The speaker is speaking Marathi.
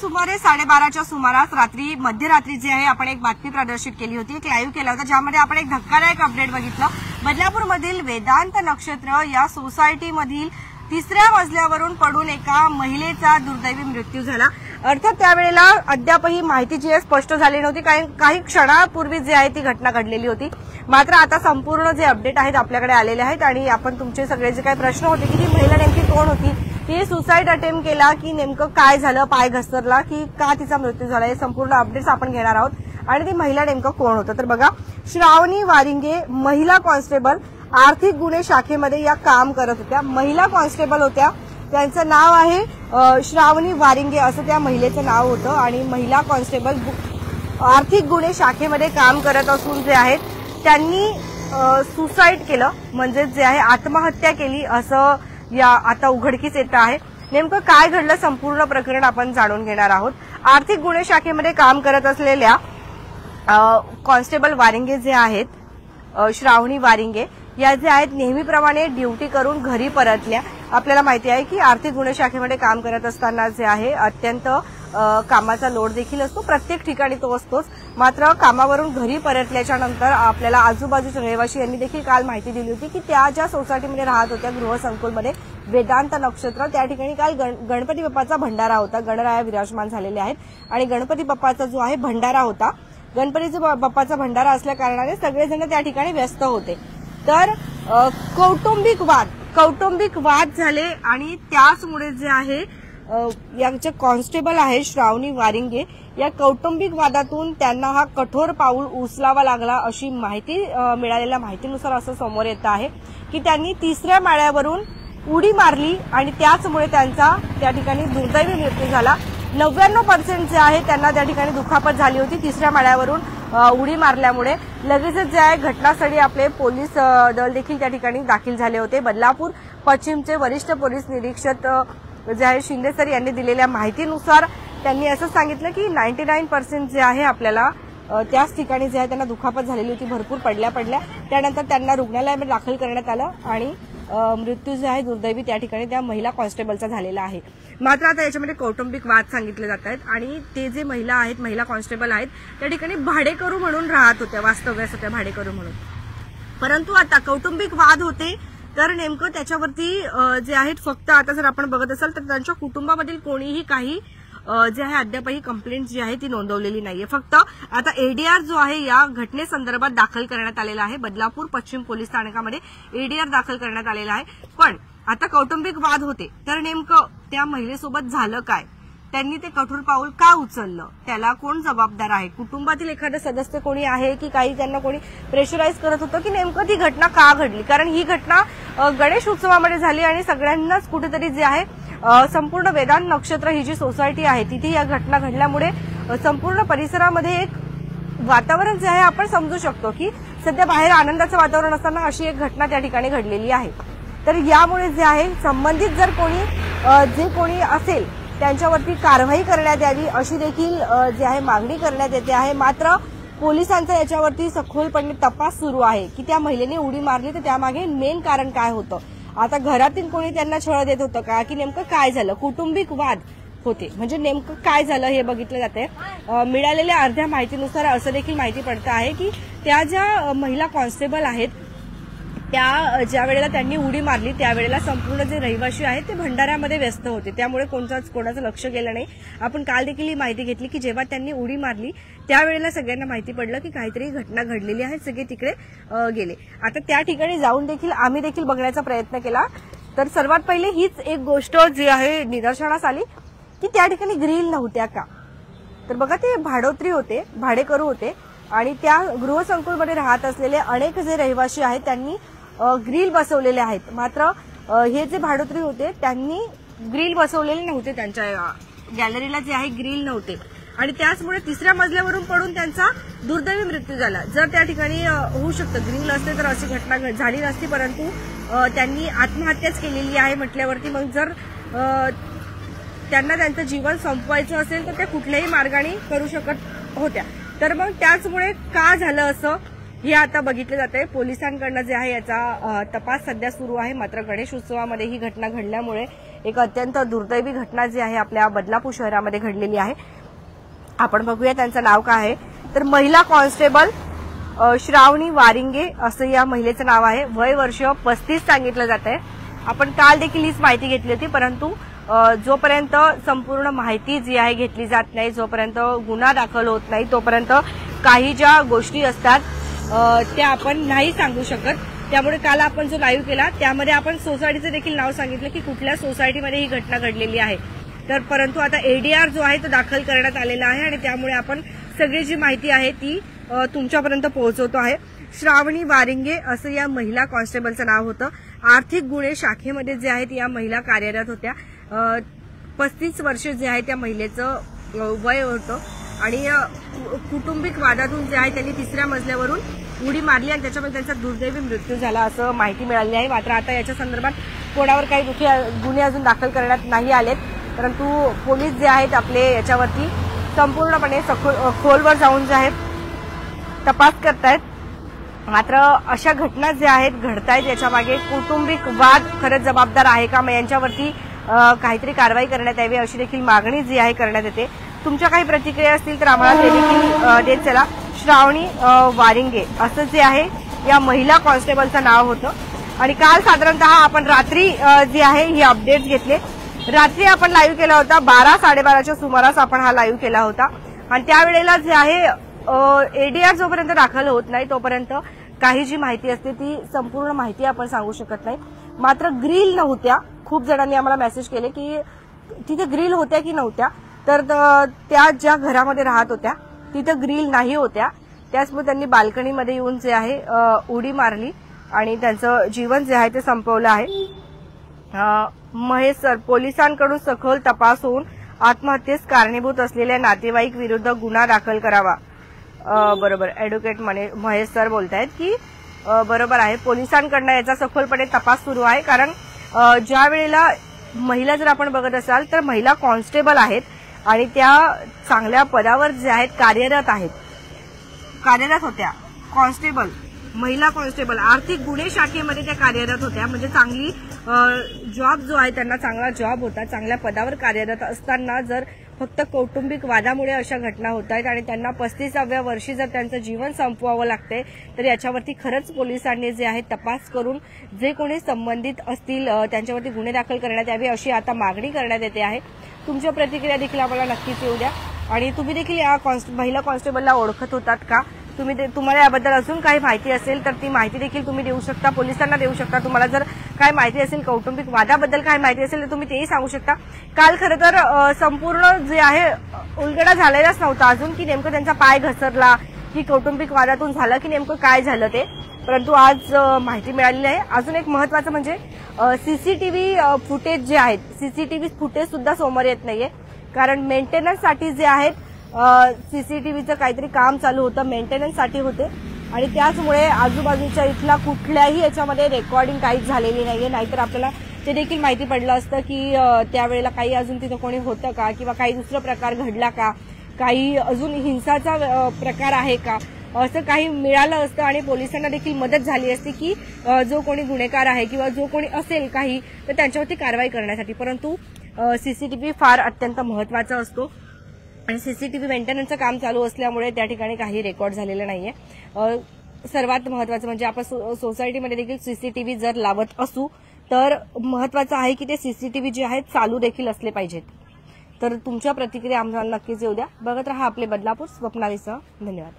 सुमारे 12:30च्या सुमारास रात्री मध्यरात्री जे आहे आपण एक बातमी प्रदर्शित केली होती, एक लाईव्ह केला होता, ज्यामध्ये आपण एक धक्कादायक अपडेट बघितलं। बदलापूरमधील वेदांत नक्षत्र या सोसायटीमधील 3ऱ्या मजल्यावरून पडून एका महिलेचा दुर्दैवी मृत्यू झाला। अर्थात त्यावेळेला अद्यापही माहिती जी आहे स्पष्ट झाली नव्हती, काही क्षणापूर्वी जे आहे ती घटना घडलेली होती। मात्र आता संपूर्ण जे अपडेट आहेत आपल्याकडे आलेले आहेत आणि आपण तुमचे सगळे जे काही प्रश्न होते की ती महिला नेमकी कोण होती, ती सुसाईड अटेम्प्ट केला की नेमकं काय झालं, पाय घसरला की का तिचा मृत्यू झाला, हे संपूर्ण अपडेट्स आपण घेणार आहोत। आणि ती महिला नेमकं कोण होतं तर बघा, श्रावणी वारिंगे महिला कॉन्स्टेबल, आर्थिक गुन्हे शाखेमध्ये या काम करत होत्या, महिला कॉन्स्टेबल होत्या। त्यांचं नाव आहे श्रावणी वारिंगे असं त्या महिलेचं नाव होतं आणि महिला कॉन्स्टेबल आर्थिक गुन्हे शाखेमध्ये काम करत असून जे आहेत त्यांनी सुसाईड केलं, म्हणजे जे आहे आत्महत्या केली असं या आता उघडकीस येत आहे। नेमकं काय घडलं संपूर्ण प्रकरण आपण जाणून घेणार आहोत। आर्थिक गुन्हे शाखेमध्ये काम करत असलेल्या कॉन्स्टेबल वारिंगे जे आहेत, श्रावणी वारिंगे या जे आहेत नेहमीप्रमाणे ड्युटी करून घरी परतल्या। आपल्याला माहिती आहे की आर्थिक गुन्हे शाखेमध्ये काम करत असताना जे आहे अत्यंत कामाचा लोड देखील असतो, प्रत्येक ठिकाणी तो असतोच। मात्र कामावरून घरी परतल्याच्या नंतर आपल्याला आजूबाजूच्या रहिवासी यांनी देखील काल माहिती दिली होती की त्या ज्या सोसायटीमध्ये राहत होत्या गृहसंकुलमध्ये वेदांत नक्षत्र, त्या ठिकाणी काल गणपती बाप्पाचा भंडारा होता, गणराया विराजमान झालेले आहेत आणि गणपती बाप्पाचा जो आहे भंडारा होता, गणपतीचा बाप्पाचा भंडारा असल्या कारणाने सगळेजण त्या ठिकाणी व्यस्त होते। तर कौटुंबिक वाद झाले आणि त्याचमुळे जे आहे यांचे कॉन्स्टेबल आहे श्रावणी वारिंगे, या कौटुंबिक वादातून त्यांना हा कठोर पाऊल उचलावा लागला अशी माहिती मिळालेल्या माहितीनुसार असं समोर येत आहे की त्यांनी 3ऱ्या माळ्यावरून उडी मारली आणि त्याचमुळे त्यांचा त्या ठिकाणी दुर्दैवी मृत्यू झाला। 99% जे आहे त्यांना त्या ठिकाणी दुखापत झाली होती 3ऱ्या माळ्यावरून उडी मारल्यामुळे। लगेचच जे आहे घटनास्थळी आपले पोलीस दल देखील त्या ठिकाणी दाखल झाले होते। बदलापूर पश्चिमचे वरिष्ठ पोलीस निरीक्षक जे आहे शिंदे सर यांनी दिलेल्या माहितीनुसार त्यांनी असं सांगितलं की 99% जे आहे आपल्याला त्याच ठिकाणी जे आहे त्यांना दुखापत झालेली होती, भरपूर पडल्या। त्यानंतर त्यांना रुग्णालयामध्ये दाखल करण्यात आलं आणि मृत्यू जे आहे दुर्दैवी त्या ठिकाणी त्या महिला कॉन्स्टेबलचा झालेला आहे। मात्र आता याच्यामध्ये कौटुंबिक वाद सांगितले जात आहेत आणि ते जे महिला आहेत, महिला कॉन्स्टेबल आहेत, त्या ठिकाणी भाडेकरू म्हणून राहत होत्या, वास्तव्यास होत्या भाडेकरू म्हणून। परंतु आता कौटुंबिक वाद होते तर नेमकं त्याच्यावरती जे आहेत फक्त आता जर आपण बघत असाल तर त्यांच्या कुटुंबामधील कोणीही काही जे आहे अद्यापही कंप्लेंट जी आहे ती नोंदवलेली नाहीये। फक्त आता एडीआर जो आहे या घटनेसंदर्भात दाखल करण्यात आलेला आहे, बदलापूर पश्चिम पोलीस स्थानकामध्ये एडीआर दाखल करण्यात आलेला आहे। पण आता कौटुंबिक वाद होते तर नेमकं त्या महिलेसोबत झालं काय, त्यांनी ते कठोर पाऊल का उचललं, त्याला कोण जबाबदार आहे, कुटुंबातील एखादं सदस्य कोणी आहे की काही त्यांना कोणी प्रेशराईज करत होतं की नेमकं ती घटना का घडली। कारण ही घटना गणेश उत्सवामध्ये झाली आणि सगळ्यांनाच कुठेतरी जे आहे संपूर्ण वेदांत नक्षत्र ही जी सोसायटी आहे तिथे या घटना घडल्यामुळे संपूर्ण परिसरामध्ये एक वातावरण जे आहे आपण समजू शकतो की सध्या बाहेर आनंदाचं वातावरण असताना अशी एक घटना त्या ठिकाणी घडलेली आहे। तर यामुळे जे आहे संबंधित जर कोणी असेल त्यांच्यावरती कारवाई करण्यात यावी अशी देखील जे आहे मागणी करण्यात येते आहे। मात्र पोलिसांचा याच्यावरती सखोलपणे तपास सुरू आहे की त्या महिलेने उडी मारली तर त्यामागे मेन कारण काय होतं, आता घरातील कोणी त्यांना छळ देत होतं का की नेमकं काय झालं, कौटुंबिक वाद होते म्हणजे नेमकं काय झालं हे बघितलं जाते। मिळालेल्या अर्ध्या माहितीनुसार असं देखील माहिती पडतं आहे की त्या ज्या महिला कॉन्स्टेबल आहेत त्या ज्या वेळेला त्यांनी उडी मारली त्यावेळेला संपूर्ण जे रहिवासी आहेत ते भंडाऱ्यामध्ये व्यस्त होते, त्यामुळे कोणाचं लक्ष गेलं नाही। आपण काल देखील ही माहिती घेतली की जेव्हा त्यांनी उडी मारली त्यावेळेला सगळ्यांना माहिती पडलं की काहीतरी घटना घडलेली आहे, सगळे तिकडे गेले। आता त्या ठिकाणी जाऊन देखील आम्ही देखील बघण्याचा प्रयत्न केला तर सर्वात पहिले हीच एक गोष्ट जी आहे निदर्शनास आली की त्या ठिकाणी ग्रिल नव्हत्या का। तर बघा ते भाडेकरू होते आणि त्या गृहसंकुलमध्ये राहत असलेले अनेक जे रहिवासी आहेत त्यांनी ग्रिल बसवलेले आहेत। मात्र हे जे भाडोत्री होते त्यांनी ग्रिल बसवलेले नव्हते, त्यांच्या गॅलरीला जे आहे ग्रिल नव्हते आणि त्याचमुळे 3ऱ्या मजल्यावरून पडून त्यांचा दुर्दैवी मृत्यू झाला। जर त्या ठिकाणी होऊ शकतं ग्रिल असते तर अशी घटना झाली नसती, परंतु त्यांनी आत्महत्याच केलेली आहे म्हटल्यावरती मग जर त्यांना त्यांचं जीवन संपवायचं असेल तर त्या कुठल्याही मार्गाने करू शकत होत्या। तर मग त्याचमुळे का झालं असं हे आता बघितलं जातंय। पोलिसांकडनं जे आहे याचा तपास सध्या सुरू आहे। मात्र गणेश उत्सवामध्ये ही घटना घडल्यामुळे एक अत्यंत दुर्दैवी घटना जी आहे आपल्या बदलापूर शहरामध्ये घडलेली आहे। आपण बघूया त्यांचं नाव काय आहे। तर महिला कॉन्स्टेबल श्रावणी वारिंगे असं या महिलेचं नाव आहे। वय वर्ष 35 सांगितलं जात आहे। आपण काल देखील हीच माहिती घेतली होती, परंतु जोपर्यंत संपूर्ण माहिती जी आहे घेतली जात नाही, जोपर्यंत गुन्हा दाखल होत नाही, तोपर्यंत काही ज्या गोष्टी असतात त्या आपण नाही सांगू शकत। त्यामुळे काल आपण जो लाईव्ह केला त्यामध्ये आपण सोसायटीचं देखील नाव सांगितलं की कुठल्या सोसायटीमध्ये ही घटना घडलेली आहे। तर परंतु आता एडीआर जो आहे तो दाखल करण्यात आलेला आहे आणि त्यामुळे आपण सगळी जी माहिती आहे ती तुमच्यापर्यंत पोहोचवतो आहे। श्रावणी वारिंगे असं या महिला कॉन्स्टेबलचं नाव होतं। आर्थिक गुन्हे शाखेमध्ये जे आहेत या महिला कार्यरत होत्या। 35 वर्ष जे आहे त्या महिलेचं वय होतं आणि कौटुंबिक वादातून जे आहे त्यांनी 3ऱ्या मजल्यावरून उडी मारली आणि त्याच्यामुळे त्यांचा दुर्दैवी मृत्यू झाला असं माहिती मिळाली आहे। मात्र आता याच्या संदर्भात कोणावर काही गुन्हे अजून दाखल करण्यात नाही आलेत, परंतु पोलीस जे आहेत आपले याच्यावरती संपूर्णपणे खोलवर जाऊन जे आहेत तपास करतायत। मात्र अशा घटना ज्या आहेत घडतायत याच्यामागे कौटुंबिक वाद खरंच जबाबदार आहे का, मग यांच्यावरती काहीतरी कारवाई करण्यात यावी अशी देखील मागणी जी आहे करण्यात येते। तुमच्या काही प्रतिक्रिया असतील तर आम्हाला ते देखील देत चला। श्रावणी वारिंगे असं जे आहे या महिला कॉन्स्टेबलचं नाव होतं आणि काल साधारणतः आपण रात्री जी आहे ही अपडेट्स घेतले। रात्री आपण लाईव्ह केला होता 12-12:30च्या सुमारास आपण हा लाईव्ह केला होता आणि त्यावेळेला जे आहे एडीआर जोपर्यंत दाखल होत नाही तोपर्यंत काही जी माहिती असते ती संपूर्ण माहिती आपण सांगू शकत नाही। मात्र ग्रिल नव्हत्या। खूप जणांनी आम्हाला मेसेज केले की तिथे ग्रिल होत्या की नव्हत्या, तर त्या ज्या घरामध्ये राहत होत्या तिथे ग्रिल नाही होत्या। त्याचमुळे त्यांनी बाल्कनीमध्ये येऊन जे आहे उडी मारली आणि त्यांचं जीवन जे आहे ते संपवलं आहे। महेश सर, पोलिसांकडून सखोल तपास होऊन आत्महत्येस कारणीभूत असलेल्या नातेवाईक विरुद्ध गुन्हा दाखल करावा। बरोबर, ऍडव्होकेट महेश सर बोलतायत की बरोबर आहे, पोलिसांकडनं याचा सखोलपणे तपास सुरू आहे। कारण ज्या वेळेला महिला जर आपण बघत असाल तर महिला कॉन्स्टेबल आहेत आणि त्या चांगल्या पदावर जे आहेत कार्यरत होत्या। कॉन्स्टेबल, महिला कॉन्स्टेबल आर्थिक गुन्हे शाखेमध्ये त्या कार्यरत होत्या, म्हणजे चांगली जॉब जो आहे त्यांना चांगला जॉब होता। चांगल्या पदावर कार्यरत असताना जर फक्त कौटुंबिक वादामुळे अशा घटना होत आहेत आणि त्यांना 35व्या वर्षी जर त्यांचं जीवन संपवावं लागते तर याच्यावरती खरंच पोलिसांनी जे आहे तपास करून जे कोणी संबंधित असतील त्यांच्यावरती गुन्हे दाखल करण्यात यावे अशी आता मागणी करण्यात येते आहे। तुमच्या प्रतिक्रिया देखील आम्हाला नक्कीच येऊ द्या आणि तुम्ही देखील या महिला कॉन्स्टेबलला ओळखत होतात का? तुम्हाला याबद्दल अजून काही माहिती असेल तर ती माहिती देखील तुम्ही देऊ शकता, पोलिसांना देऊ शकता। तुम्हाला जर काय माहिती असेल कौटुंबिक वादाबद्दल काय माहिती असेल तर तुम्ही तेही सांगू शकता। काल खरं तर संपूर्ण जे आहे उलगडा झालेलाच नव्हता अजून की नेमकं त्यांचा पाय घसरला की कौटुंबिक वादातून झालं की नेमकं काय झालं ते, परंतु आज माहिती मिळालेली आहे। अजून एक महत्त्वाचं म्हणजे सीसीटीव्ही फुटेज जे आहेत, सीसीटीव्ही फुटेज सुद्धा समोर येत नाहीये, कारण मेंटेनन्ससाठी जे आहेत सीसीटीव्हीचं काहीतरी काम चालू होतं, मेंटेनन्ससाठी होते आणि त्याचमुळे आजूबाजूच्या इथला कुठल्याही याच्यामध्ये रेकॉर्डिंग काहीच झालेली नाहीये। नाहीतर आपल्याला ते देखील माहिती पडलं असतं की त्यावेळेला काही अजून तिथं कोणी होतं का किंवा काही दुसरा प्रकार घडला का, काही अजून हिंसाचा प्रकार आहे का, असं काही मिळालं असतं आणि पोलिसांना देखील मदत झाली असती की जो कोणी गुन्हेगार आहे किंवा जो कोणी असेल काही तर त्यांच्यावरती कारवाई करण्यासाठी। परंतु सीसीटीव्ही फार अत्यंत महत्त्वाचा असतो आणि सीसीटीव्ही मेंटेनन्सचं काम चालू असल्यामुळे त्या ठिकाणी काही रेकॉर्ड झालेलं नाहीये। सर्वात महत्त्वाचं म्हणजे आपण सोसायटीमध्ये देखील सीसीटीव्ही जर लावत असू तर महत्त्वाचं आहे की ते सीसीटीव्ही जे आहेत चालू देखील असले पाहिजेत। तर तुमच्या प्रतिक्रिया आम्हाला नक्कीच येऊ द्या। बघत रहा आपले बदलापूर स्वप्नालीसह। धन्यवाद।